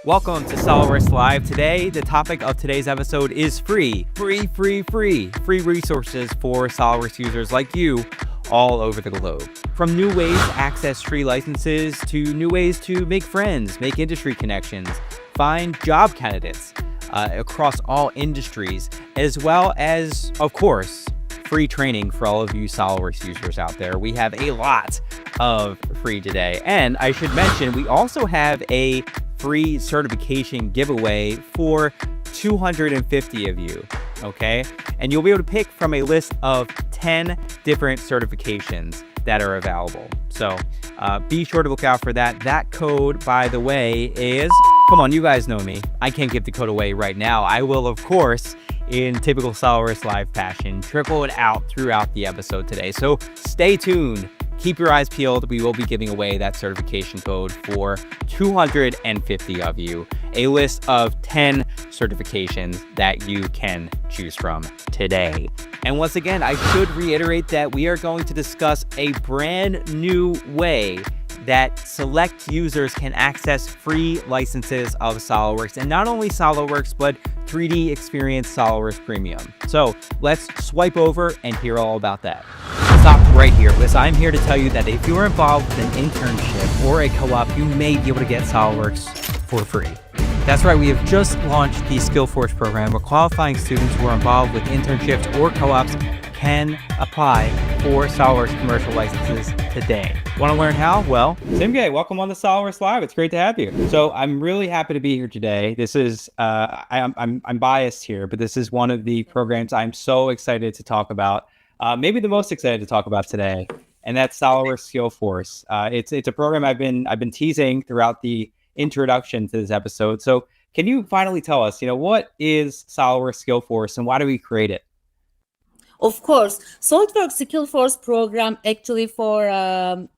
Welcome to SOLIDWORKS Live. Today, the topic of today's episode is free resources for SOLIDWORKS users like you all over the globe. From new ways to access free licenses to new ways to make friends, make industry connections, find job candidates across all industries, as well as, of course, free training for all of you SOLIDWORKS users out there. We have a lot of free today. And I should mention, we also have a free certification giveaway for 250 of you, okay? And you'll be able to pick from a list of 10 different certifications that are available. So be sure to look out for that. That code, by the way, is, come on, you guys know me. I can't give the code away right now. I will, of course, in typical SOLIDWORKS Live fashion, trickle it out throughout the episode today. So stay tuned. Keep your eyes peeled. We will be giving away that certification code for 250 of you, a list of 10 certifications that you can choose from today. And once again, I should reiterate that we are going to discuss a brand new way that select users can access free licenses of SOLIDWORKS, and not only SOLIDWORKS, but 3D Experience SOLIDWORKS Premium. So let's swipe over and hear all about that. Stop right here, because I'm here to tell you that if you're involved with an internship or a co-op, you may be able to get SOLIDWORKS for free. That's right, we have just launched the SkillForce program where qualifying students who are involved with internships or co-ops can apply for SOLIDWORKS commercial licenses today. Want to learn how? Well, Simge, welcome on the SOLIDWORKS Live. It's great to have you. So I'm really happy to be here today. This is, I'm biased here, but this is one of the programs I'm so excited to talk about. Maybe the most excited to talk about today, and that's SOLIDWORKS SkillForce. It's a program I've been teasing throughout the introduction to this episode. So can you finally tell us, what is SOLIDWORKS SkillForce and why do we create it? Of course, SOLIDWORKS SkillForce program actually for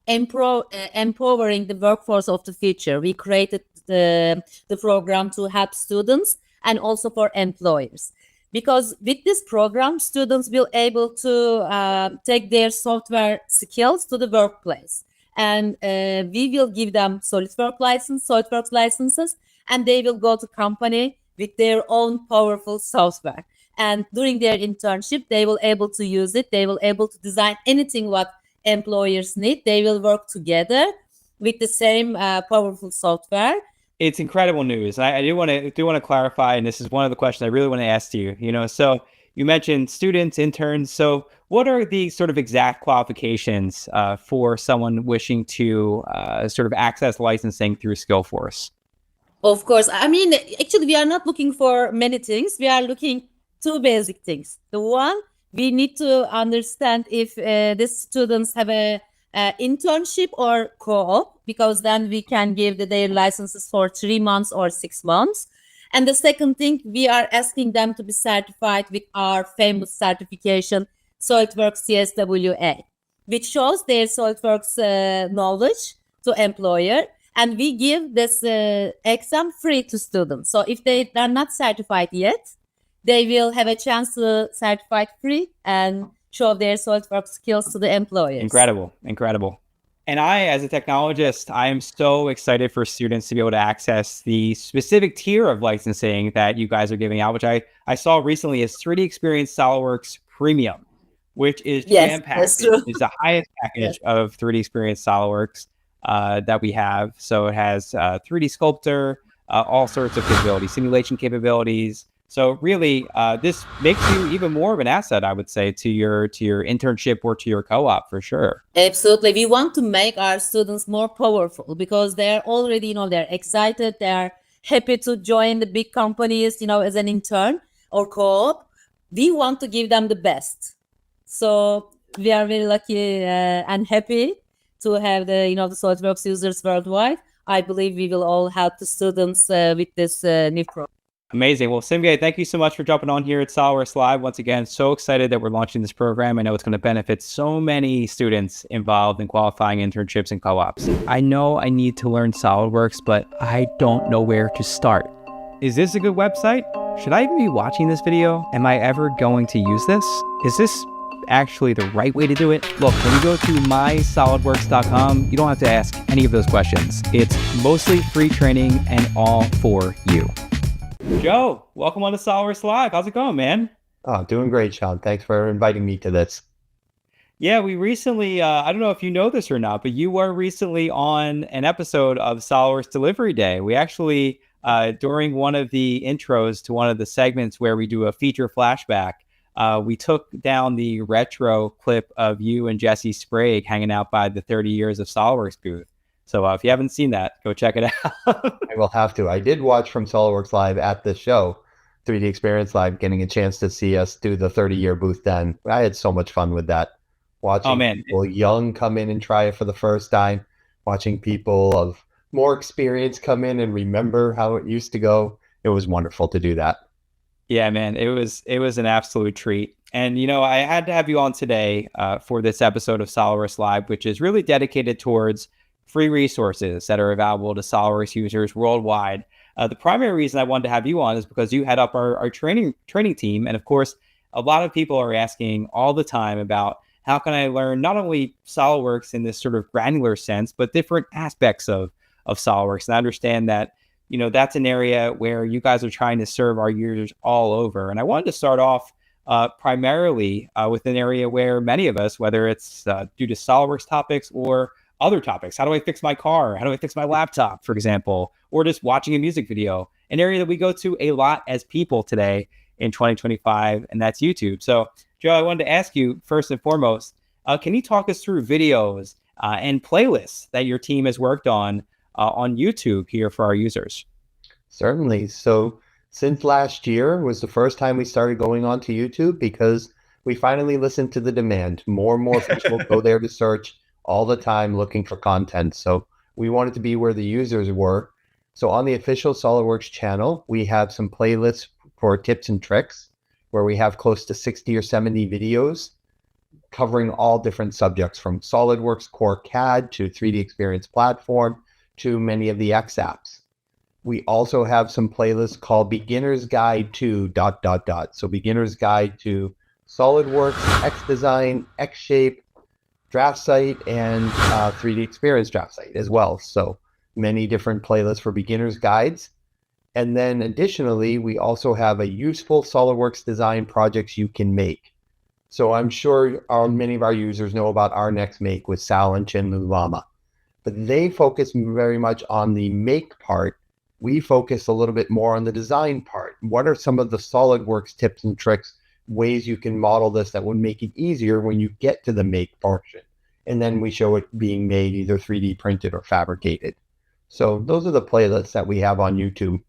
empowering the workforce of the future. We created the program to help students and also for employers. Because with this program, students will able to take their software skills to the workplace. And we will give them SOLIDWORKS licenses, and they will go to company with their own powerful software. And during their internship, they will able to use it. They will able to design anything what employers need. They will work together with the same powerful software. It's incredible news. I do want to clarify, and this is one of the questions I really want to ask you. So you mentioned students, interns. So what are the sort of exact qualifications for someone wishing to sort of access licensing through SkillForce? Of course. I mean, actually, we are not looking for many things. We are looking two basic things. The one, we need to understand if the students have a internship or co-op, because then we can give their licenses for 3 months or 6 months. And the second thing, we are asking them to be certified with our famous certification, SOLIDWORKS CSWA, which shows their SOLIDWORKS knowledge to employer. And we give this exam free to students. So if they are not certified yet, they will have a chance to certify free and show their SOLIDWORKS skills to the employers. Incredible. And I, as a technologist, I am so excited for students to be able to access the specific tier of licensing that you guys are giving out, which I saw recently is 3D Experience SOLIDWORKS Premium, which is jam-packed. It's the highest package of 3D Experience SOLIDWORKS that we have. So it has 3D Sculptor, all sorts of capabilities, simulation capabilities. So really, this makes you even more of an asset, I would say, to your internship or to your co-op for sure. Absolutely. We want to make our students more powerful because they're already, they're excited. They're happy to join the big companies, as an intern or co-op. We want to give them the best. So we are very lucky and happy to have the SOLIDWORKS users worldwide. I believe we will all help the students with this new program. Amazing. Well, Simge, thank you so much for jumping on here at SOLIDWORKS Live. Once again, so excited that we're launching this program. I know it's going to benefit so many students involved in qualifying internships and co-ops. I know I need to learn SOLIDWORKS, but I don't know where to start. Is this a good website? Should I even be watching this video? Am I ever going to use this? Is this actually the right way to do it? Look, when you go to MySolidWorks.com, you don't have to ask any of those questions. It's mostly free training and all for you. Joe, welcome on to SOLIDWORKS Live. How's it going, man? Oh, doing great, Sean. Thanks for inviting me to this. Yeah, we recently, I don't know if you know this or not, but you were recently on an episode of SOLIDWORKS Delivery Day. We actually, during one of the intros to one of the segments where we do a feature flashback, we took down the retro clip of you and Jesse Sprague hanging out by the 30 years of SOLIDWORKS booth. So if you haven't seen that, go check it out. I will have to. I did watch from SOLIDWORKS Live at the show, 3D Experience Live, getting a chance to see us do the 30-year booth then. I had so much fun with that. Watching people young come in and try it for the first time, watching people of more experience come in and remember how it used to go. It was wonderful to do that. Yeah, man, it was an absolute treat. And, you know, I had to have you on today for this episode of SOLIDWORKS Live, which is really dedicated towards free resources that are available to SOLIDWORKS users worldwide. The primary reason I wanted to have you on is because you head up our training team. And of course, a lot of people are asking all the time about how can I learn not only SOLIDWORKS in this sort of granular sense, but different aspects of SOLIDWORKS. And I understand that, you know, that's an area where you guys are trying to serve our users all over. And I wanted to start off primarily with an area where many of us, whether it's due to SOLIDWORKS topics or other topics. How do I fix my car? How do I fix my laptop, for example, or just watching a music video, an area that we go to a lot as people today in 2025, and that's YouTube. So, Joe, I wanted to ask you first and foremost, can you talk us through videos and playlists that your team has worked on YouTube here for our users? Certainly. So since last year was the first time we started going on to YouTube because we finally listened to the demand. More and more people go there to search all the time looking for content. So we wanted to be where the users were. So on the official SOLIDWORKS channel, we have some playlists for tips and tricks where we have close to 60 or 70 videos covering all different subjects from SOLIDWORKS Core CAD to 3D Experience Platform to many of the X apps. We also have some playlists called Beginner's Guide to ... So Beginner's Guide to SOLIDWORKS, X Design, X Shape, Draft Site, and 3D Experience Draft Site as well. So many different playlists for beginners guides. And then additionally, we also have a useful SOLIDWORKS design projects you can make. So I'm sure many of our users know about our next make with Sal and Chin Lama, but they focus very much on the make part. We focus a little bit more on the design part. What are some of the SOLIDWORKS tips and tricks, ways you can model this that would make it easier when you get to the make portion? And then we show it being made either 3D printed or fabricated. So those are the playlists that we have on YouTube.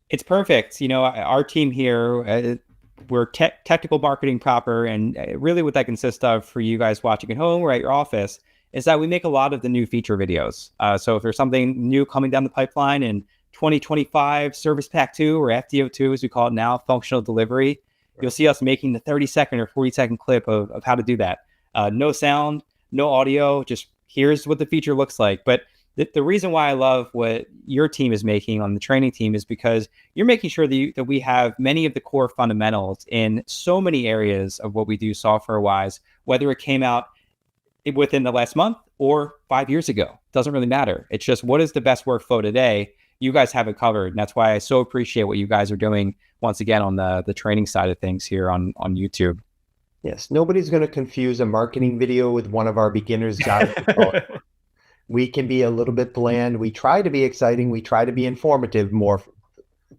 It's perfect. You know, our team here, we're technical marketing proper. And really what that consists of for you guys watching at home or at your office is that we make a lot of the new feature videos. So if there's something new coming down the pipeline in 2025 Service Pack 2 or FDO2, as we call it now, functional delivery, you'll see us making the 30-second or 40-second clip of how to do that. No sound, no audio, just here's what the feature looks like. But the reason why I love what your team is making on the training team is because you're making sure that we have many of the core fundamentals in so many areas of what we do software-wise, whether it came out within the last month or 5 years ago. Doesn't really matter. It's just what is the best workflow today. You guys have it covered. And that's why I so appreciate what you guys are doing once again on the training side of things here on YouTube. Yes, nobody's going to confuse a marketing video with one of our beginners guides. We can be a little bit bland. We try to be exciting. We try to be informative more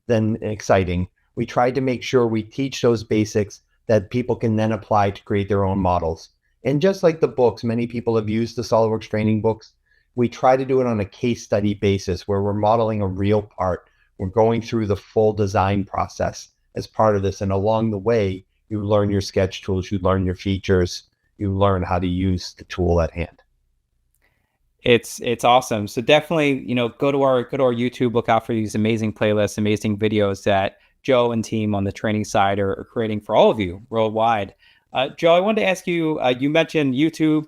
than exciting. We try to make sure we teach those basics that people can then apply to create their own models. And just like the books, many people have used the SOLIDWORKS training books. We try to do it on a case study basis where we're modeling a real part. We're going through the full design process as part of this. And along the way, you learn your sketch tools, you learn your features, you learn how to use the tool at hand. It's awesome. So definitely, go to our YouTube, look out for these amazing playlists, amazing videos that Joe and team on the training side are creating for all of you worldwide. Joe, I wanted to ask you, you mentioned YouTube,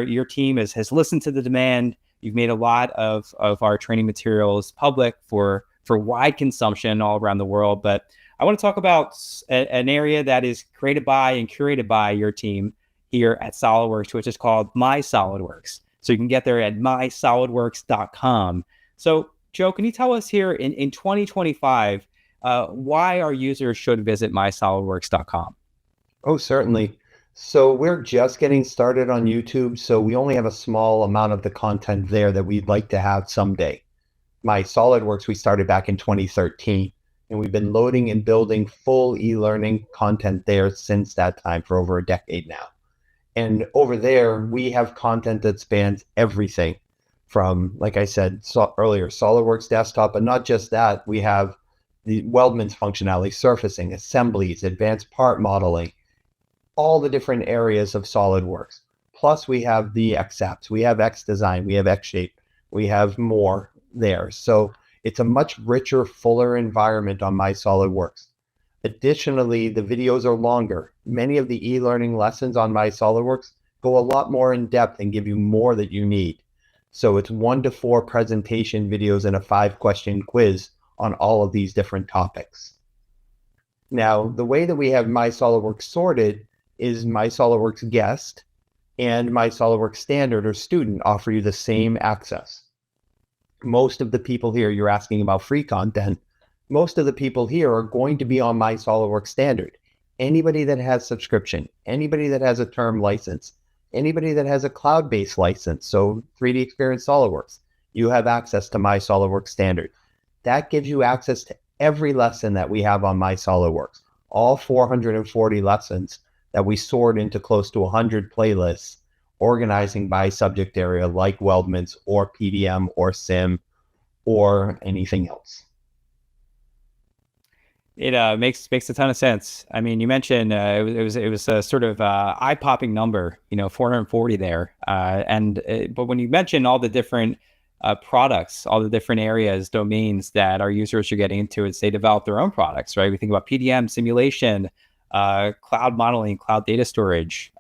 your team has listened to the demand. You've made a lot of our training materials public for wide consumption all around the world. But I want to talk about an area that is created by and curated by your team here at SolidWorks, which is called MySolidWorks. So you can get there at MySolidWorks.com. So Joe, can you tell us here in 2025, why our users should visit MySolidWorks.com? Oh, certainly. So we're just getting started on YouTube, so we only have a small amount of the content there that we'd like to have someday. MySolidWorks, we started back in 2013, and we've been loading and building full e-learning content there since that time for over a decade now. And over there, we have content that spans everything from, like I said earlier, SolidWorks Desktop, but not just that. We have the weldments functionality, surfacing, assemblies, advanced part modeling, all the different areas of SolidWorks. Plus, we have the X apps, we have X design, we have X shape, we have more there. So it's a much richer, fuller environment on MySolidWorks. Additionally, the videos are longer. Many of the e-learning lessons on MySolidWorks go a lot more in depth and give you more that you need. So it's 1 to 4 presentation videos and a 5-question quiz on all of these different topics. Now, the way that we have MySolidWorks sorted is MySolidWorks Guest and MySolidWorks Standard or Student offer you the same access. Most of the people here, you're asking about free content, most of the people here are going to be on MySolidWorks Standard. Anybody that has subscription, anybody that has a term license, anybody that has a cloud-based license, so 3D Experience SolidWorks, you have access to MySolidWorks Standard. That gives you access to every lesson that we have on MySolidWorks, all 440 lessons that we sort into close to 100 playlists, organizing by subject area like weldments or PDM or SIM or anything else. It makes a ton of sense. I mean, you mentioned it was a sort of eye-popping number, 440 there. But when you mention all the different products, all the different areas, domains that our users are getting into as they develop their own products, right? We think about PDM, simulation, cloud modeling, cloud data storage.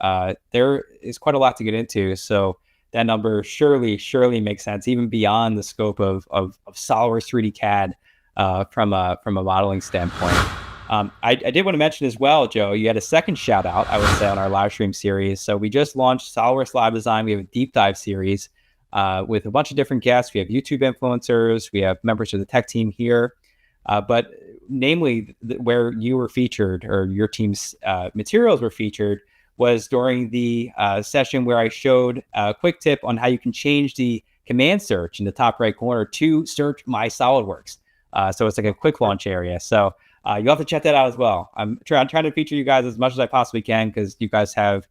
There is quite a lot to get into. So that number surely makes sense, even beyond the scope of SolidWorks 3D CAD. From a modeling standpoint. I did want to mention as well, Joe, you had a second shout out, I would say, on our live stream series. So we just launched SolidWorks Live Design. We have a deep dive series with a bunch of different guests. We have YouTube influencers. We have members of the tech team here. But namely, where you were featured or your team's materials were featured was during the session where I showed a quick tip on how you can change the command search in the top right corner to search MySolidWorks. So it's like a quick launch area. So you'll have to check that out as well. I'm trying to feature you guys as much as I possibly can because you guys have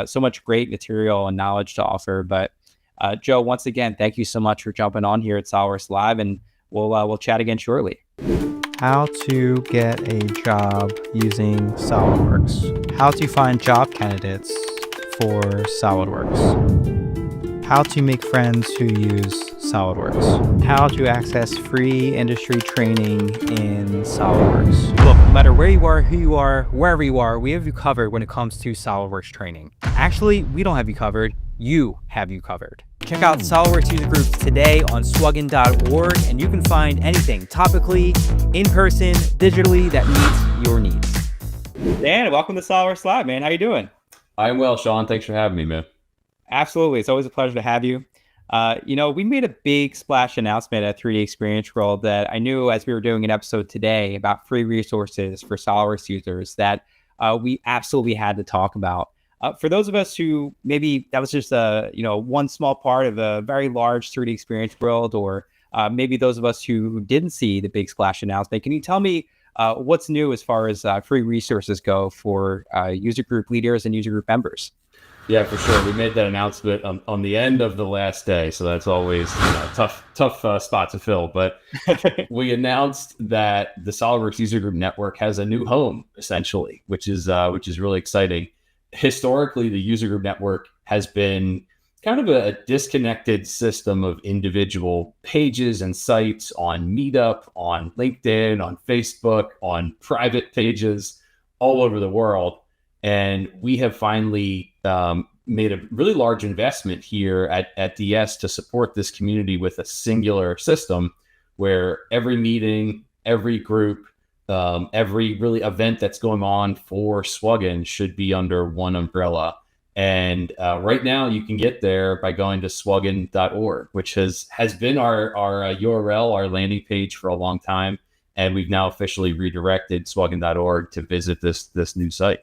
so much great material and knowledge to offer. But Joe, once again, thank you so much for jumping on here at SolidWorks Live, and we'll chat again shortly. How to get a job using SolidWorks. How to find job candidates for SolidWorks. How to make friends who use SolidWorks. How to access free industry training in SolidWorks. Look, no matter where you are, who you are, wherever you are, we have you covered when it comes to SolidWorks training. Actually, we don't have you covered. You have you covered. Check out SolidWorks user groups today on swugin.org, and you can find anything topically, in person, digitally that meets your needs. Dan, welcome to SolidWorks Live, man. How you doing? I'm well, Sean. Thanks for having me, man. Absolutely. It's always a pleasure to have you. We made a big splash announcement at 3D Experience World that I knew as we were doing an episode today about free resources for SolidWorks users that we absolutely had to talk about. For those of us who maybe that was just one small part of a very large 3D Experience World, or maybe those of us who didn't see the big splash announcement, can you tell me what's new as far as free resources go for user group leaders and user group members? Yeah, for sure. We made that announcement on the end of the last day, so that's always tough spot to fill. But we announced that the SolidWorks User Group Network has a new home, essentially, which is really exciting. Historically, the User Group Network has been kind of a disconnected system of individual pages and sites on Meetup, on LinkedIn, on Facebook, on private pages all over the world. And we have finally made a really large investment here at DS to support this community with a singular system where every meeting, every group, every really event that's going on for Swugin should be under one umbrella. And right now you can get there by going to swugin.org, which has been our URL, our landing page for a long time. And we've now officially redirected swugin.org to visit this new site.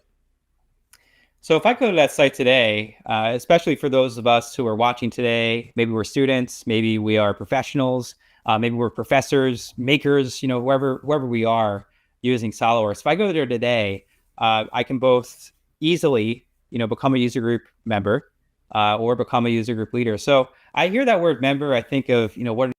So if I go to that site today, especially for those of us who are watching today, maybe we're students, maybe we are professionals, maybe we're professors, makers, wherever we are using SOLIDWORKS. If I go there today, I can both easily, become a user group member or become a user group leader. So I hear that word member, I think of, what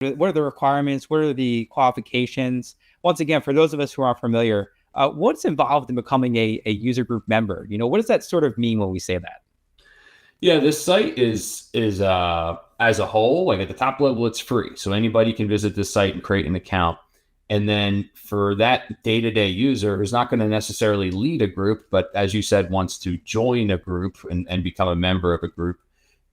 are the requirements? What are the qualifications? Once again, for those of us who aren't familiar, what's involved in becoming a user group member? What does that sort of mean when we say that? Yeah, this site is as a whole, like at the top level, it's free. So anybody can visit this site and create an account. And then for that day-to-day user who's not going to necessarily lead a group, but as you said, wants to join a group and become a member of a group,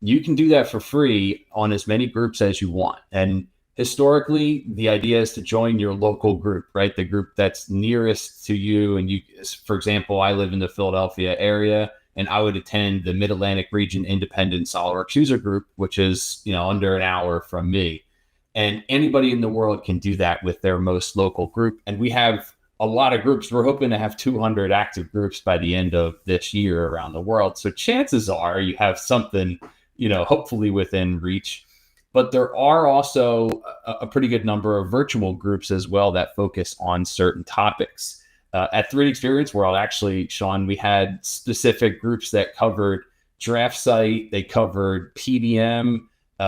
you can do that for free on as many groups as you want. And historically, the idea is to join your local group, right? The group that's nearest to you. And you, for example, I live in the Philadelphia area, and I would attend the Mid-Atlantic Region Independent SOLIDWORKS User Group, which is, under an hour from me. And anybody in the world can do that with their most local group. And we have a lot of groups. We're hoping to have 200 active groups by the end of this year around the world. So chances are you have something, hopefully within reach. But there are also a pretty good number of virtual groups as well that focus on certain topics. At 3D Experience World, actually, Sean, we had specific groups that covered draft site, they covered PDM,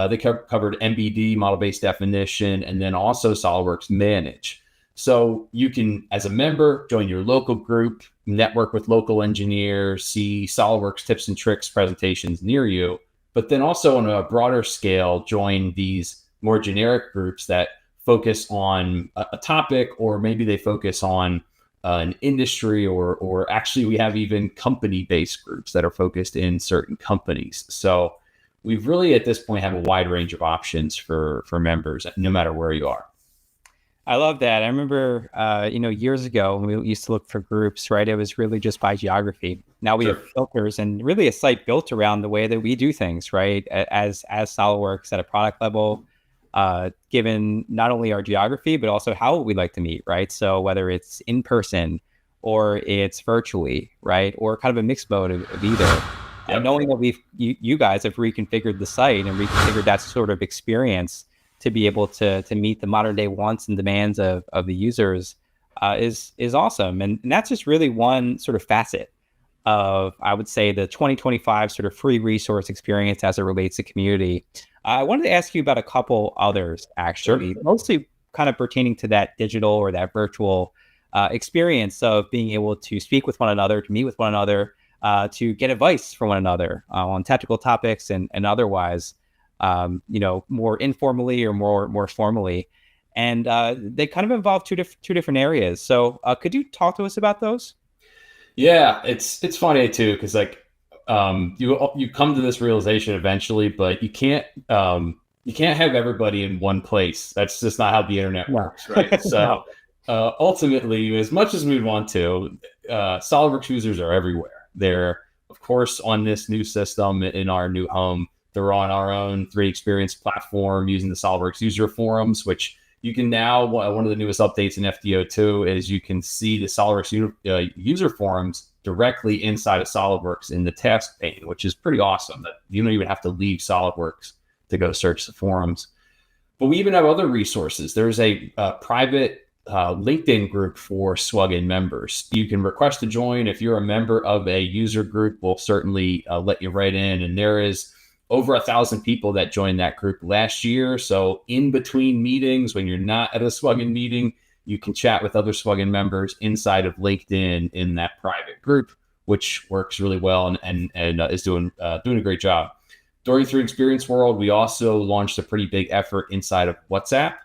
they covered MBD, model-based definition, and then also SOLIDWORKS Manage. So you can, as a member, join your local group, network with local engineers, see SOLIDWORKS tips and tricks presentations near you, but then also on a broader scale, join these more generic groups that focus on a topic, or maybe they focus on an industry, or actually we have even company-based groups that are focused in certain companies. So we've really at this point have a wide range of options for members, no matter where you are. I love that. I remember, years ago when we used to look for groups, right? It was really just by geography. Now we have filters, and really a site built around the way that we do things, right? As SOLIDWORKS at a product level, given not only our geography, but also how we like to meet, right? So whether it's in person or it's virtually, right? Or kind of a mixed mode of either. And knowing that you guys have reconfigured the site and reconfigured that sort of experience to be able to meet the modern day wants and demands of the users is awesome. And that's just really one sort of facet of, I would say, the 2025 sort of free resource experience as it relates to community. I wanted to ask you about a couple others, actually, mostly kind of pertaining to that digital or that virtual experience of being able to speak with one another, to meet with one another, to get advice from one another on technical topics and otherwise, more informally or more formally. And they kind of involve two different areas. So could you talk to us about those? Yeah, it's funny too, because you come to this realization eventually, but you can't have everybody in one place. That's just not how the internet works, right? So ultimately, as much as we want to, SOLIDWORKS users are everywhere. They're, of course, on this new system in our new home. They're on our own 3D Experience platform using the SOLIDWORKS user forums, which you can now, one of the newest updates in FDO2 is you can see the SOLIDWORKS user forums directly inside of SOLIDWORKS in the task pane, which is pretty awesome that you don't even have to leave SOLIDWORKS to go search the forums. But we even have other resources. There's a private LinkedIn group for Swugin members. You can request to join. If you're a member of a user group, we'll certainly let you right in. And there is over 1,000 people that joined that group last year. So in between meetings, when you're not at a Swugin meeting, you can chat with other Swugin members inside of LinkedIn in that private group, which works really well and is doing a great job. During 3D Experience World, we also launched a pretty big effort inside of WhatsApp.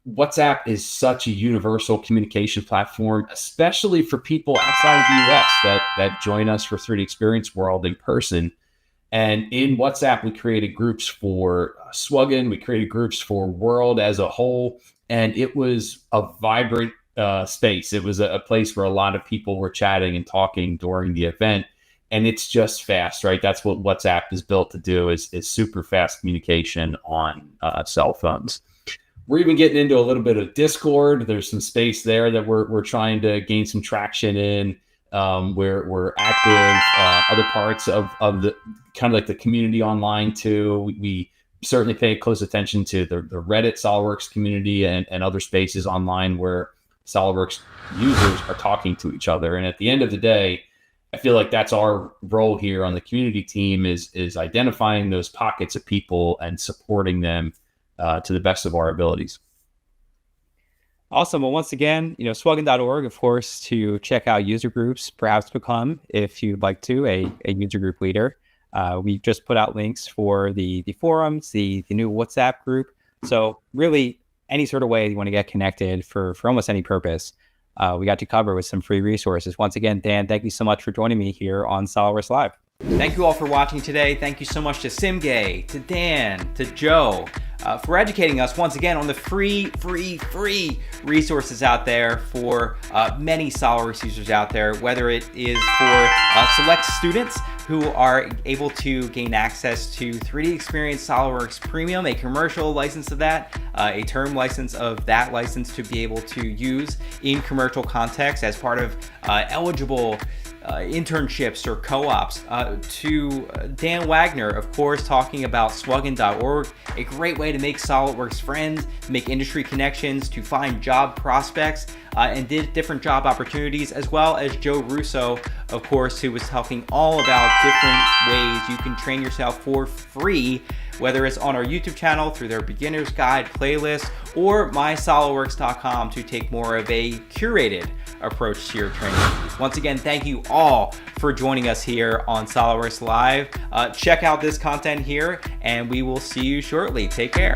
WhatsApp is such a universal communication platform, especially for people outside of the US that join us for 3D Experience World in person. And in WhatsApp, we created groups for SWGN, we created groups for World as a whole, and it was a vibrant space. It was a place where a lot of people were chatting and talking during the event, and it's just fast, right? That's what WhatsApp is built to do, is super fast communication on cell phones. We're even getting into a little bit of Discord. There's some space there that we're trying to gain some traction in. We're active, other parts of the kind of like the community online too. We certainly pay close attention to the Reddit SOLIDWORKS community and other spaces online where SOLIDWORKS users are talking to each other. And at the end of the day, I feel like that's our role here on the community team is identifying those pockets of people and supporting them to the best of our abilities. Awesome. Well, once again, swgn.org, of course, to check out user groups, perhaps become, if you'd like to, a user group leader. We've just put out links for the forums, the new WhatsApp group. So really, any sort of way you want to get connected for almost any purpose, we got you covered with some free resources. Once again, Dan, thank you so much for joining me here on SOLIDWORKS Live. Thank you all for watching today. Thank you so much to Simgay, to Dan, to Joe, for educating us once again on the free resources out there for many SOLIDWORKS users out there, whether it is for select students who are able to gain access to 3D Experience SOLIDWORKS Premium, a commercial license of that, a term license of that license to be able to use in commercial context as part of eligible internships or co-ops, to Dan Wagner, of course, talking about swgn.org, a great way to make SOLIDWORKS friends, make industry connections, to find job prospects and different job opportunities, as well as Joe Russo, of course, who was talking all about different ways you can train yourself for free, whether it's on our YouTube channel through their beginner's guide playlist or MySolidWorks.com to take more of a curated approach to your training. Once again, thank you all for joining us here on SOLIDWORKS Live. Check out this content here, and we will see you shortly. Take care.